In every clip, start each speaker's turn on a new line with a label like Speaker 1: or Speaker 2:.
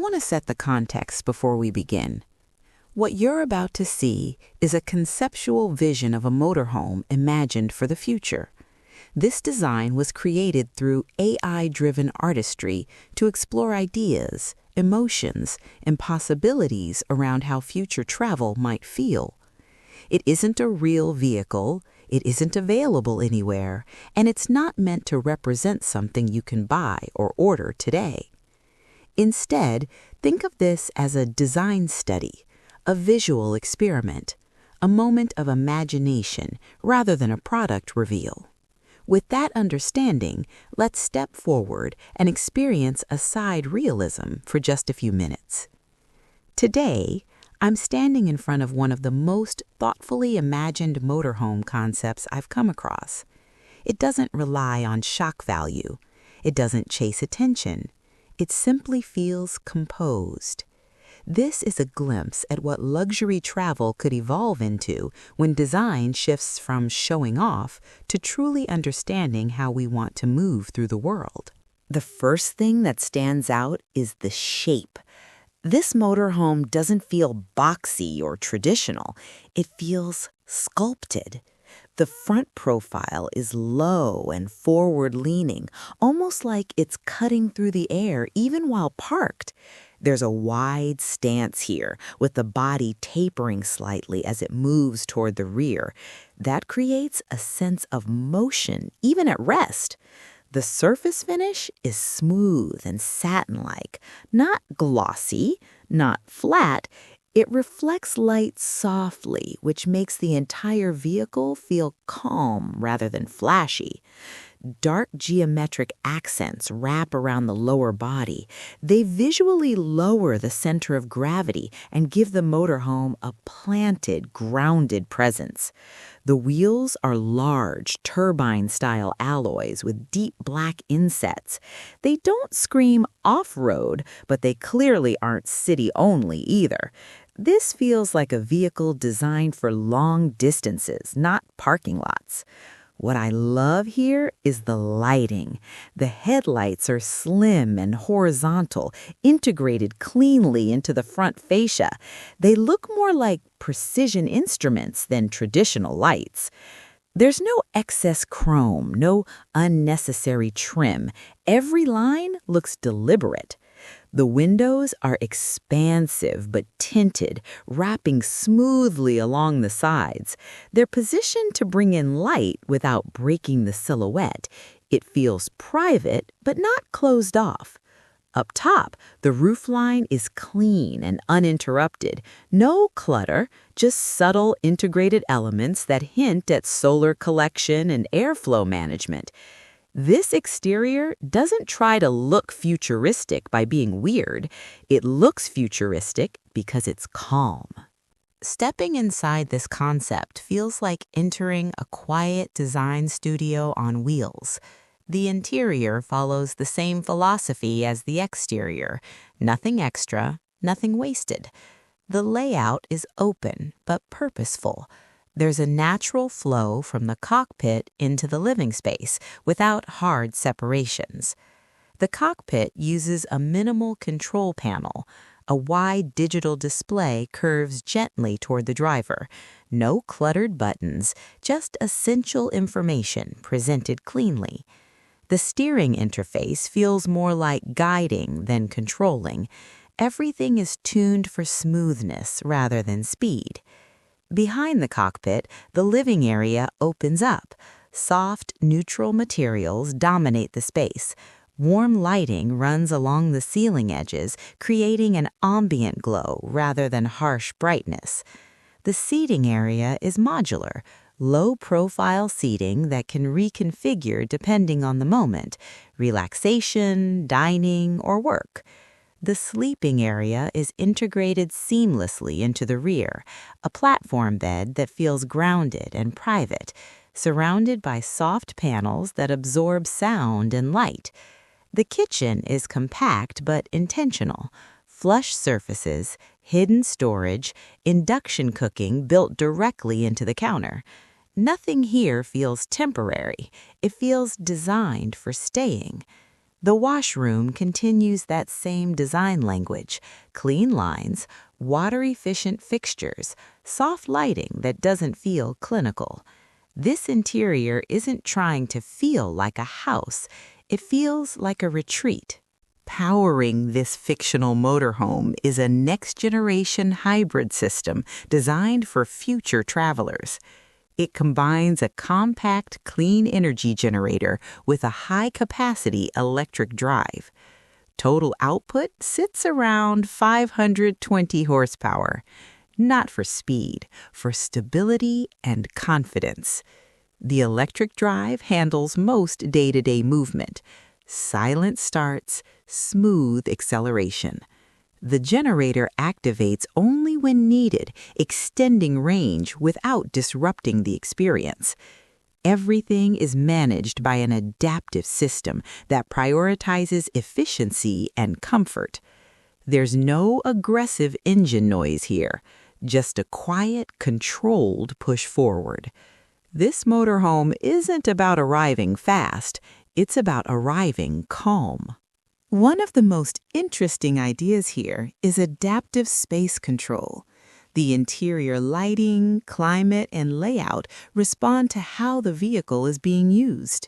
Speaker 1: want to set the context before we begin. What you're about to see is a conceptual vision of a motorhome imagined for the future. This design was created through AI-driven artistry to explore ideas, emotions, and possibilities around how future travel might feel. It isn't a real vehicle, it isn't available anywhere, and it's not meant to represent something you can buy or order today. Instead, think of this as a design study, a visual experiment, a moment of imagination rather than a product reveal. With that understanding, let's step forward and experience a side realism for just a few minutes. Today, I'm standing in front of one of the most thoughtfully imagined motorhome concepts I've come across. It doesn't rely on shock value. It doesn't chase attention. It simply feels composed. This is a glimpse at what luxury travel could evolve into when design shifts from showing off to truly understanding how we want to move through the world.
Speaker 2: The first thing that stands out is the shape. This motorhome doesn't feel boxy or traditional. It feels sculpted. The front profile is low and forward-leaning, almost like it's cutting through the air even while parked. There's a wide stance here, with the body tapering slightly as it moves toward the rear. That creates a sense of motion, even at rest. The surface finish is smooth and satin-like, not glossy, not flat. It reflects light softly, which makes the entire vehicle feel calm rather than flashy. Dark geometric accents wrap around the lower body. They visually lower the center of gravity and give the motorhome a planted, grounded presence. The wheels are large, turbine-style alloys with deep black insets. They don't scream off-road, but they clearly aren't city-only either. This feels like a vehicle designed for long distances, not parking lots. What I love here is the lighting. The headlights are slim and horizontal, integrated cleanly into the front fascia. They look more like precision instruments than traditional lights. There's no excess chrome, no unnecessary trim. Every line looks deliberate. The windows are expansive but tinted, wrapping smoothly along the sides. They're positioned to bring in light without breaking the silhouette. It feels private but not closed off. Up top, the roofline is clean and uninterrupted. No clutter, just subtle integrated elements that hint at solar collection and airflow management. This exterior doesn't try to look futuristic by being weird. It looks futuristic because it's calm. Stepping inside this concept feels like entering a quiet design studio on wheels. The interior follows the same philosophy as the exterior. Nothing extra, nothing wasted. The layout is open but purposeful. There's a natural flow from the cockpit into the living space without hard separations. The cockpit uses a minimal control panel. A wide digital display curves gently toward the driver. No cluttered buttons, just essential information presented cleanly. The steering interface feels more like guiding than controlling. Everything is tuned for smoothness rather than speed. Behind the cockpit, the living area opens up. Soft, neutral materials dominate the space. Warm lighting runs along the ceiling edges, creating an ambient glow rather than harsh brightness. The seating area is modular, low-profile seating that can reconfigure depending on the moment, relaxation, dining, or work. The sleeping area is integrated seamlessly into the rear, a platform bed that feels grounded and private, surrounded by soft panels that absorb sound and light. The kitchen is compact but intentional. Flush surfaces, hidden storage, induction cooking built directly into the counter. Nothing here feels temporary. It feels designed for staying.
Speaker 1: The washroom continues that same design language: clean lines, water-efficient fixtures, soft lighting that doesn't feel clinical. This interior isn't trying to feel like a house, it feels like a retreat. Powering this fictional motorhome is a next-generation hybrid system designed for future travelers. It combines a compact, clean energy generator with a high-capacity electric drive. Total output sits around 520 horsepower. Not for speed, for stability and confidence. The electric drive handles most day-to-day movement. Silent starts, smooth acceleration. The generator activates only when needed, extending range without disrupting the experience. Everything is managed by an adaptive system that prioritizes efficiency and comfort. There's no aggressive engine noise here, just a quiet, controlled push forward. This motorhome isn't about arriving fast, it's about arriving calm. One of the most interesting ideas here is adaptive space control. The interior lighting, climate, and layout respond to how the vehicle is being used.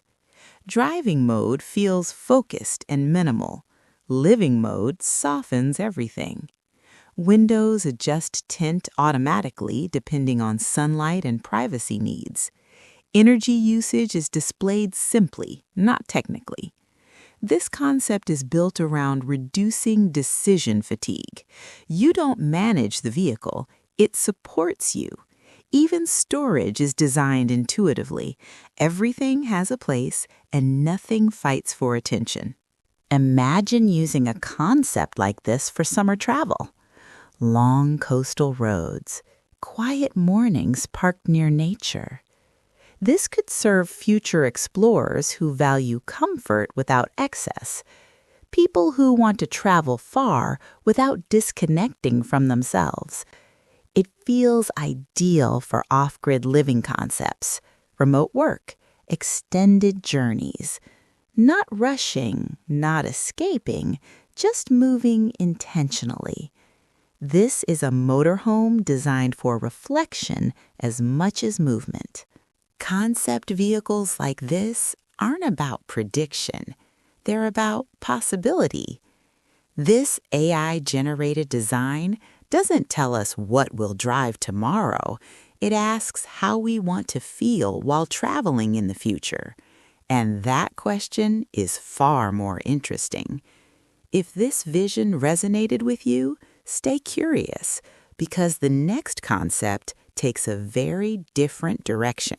Speaker 1: Driving mode feels focused and minimal. Living mode softens everything. Windows adjust tint automatically depending on sunlight and privacy needs. Energy usage is displayed simply, not technically. This concept is built around reducing decision fatigue. You don't manage the vehicle, it supports you. Even storage is designed intuitively. Everything has a place and nothing fights for attention. Imagine using a concept like this for summer travel. Long coastal roads, quiet mornings parked near nature. This could serve future explorers who value comfort without excess, people who want to travel far without disconnecting from themselves. It feels ideal for off-grid living concepts, remote work, extended journeys. Not rushing, not escaping, just moving intentionally. This is a motorhome designed for reflection as much as movement. Concept vehicles like this aren't about prediction. They're about possibility. This AI-generated design doesn't tell us what we'll drive tomorrow. It asks how we want to feel while traveling in the future. And that question is far more interesting. If this vision resonated with you, stay curious, because the next concept takes a very different direction.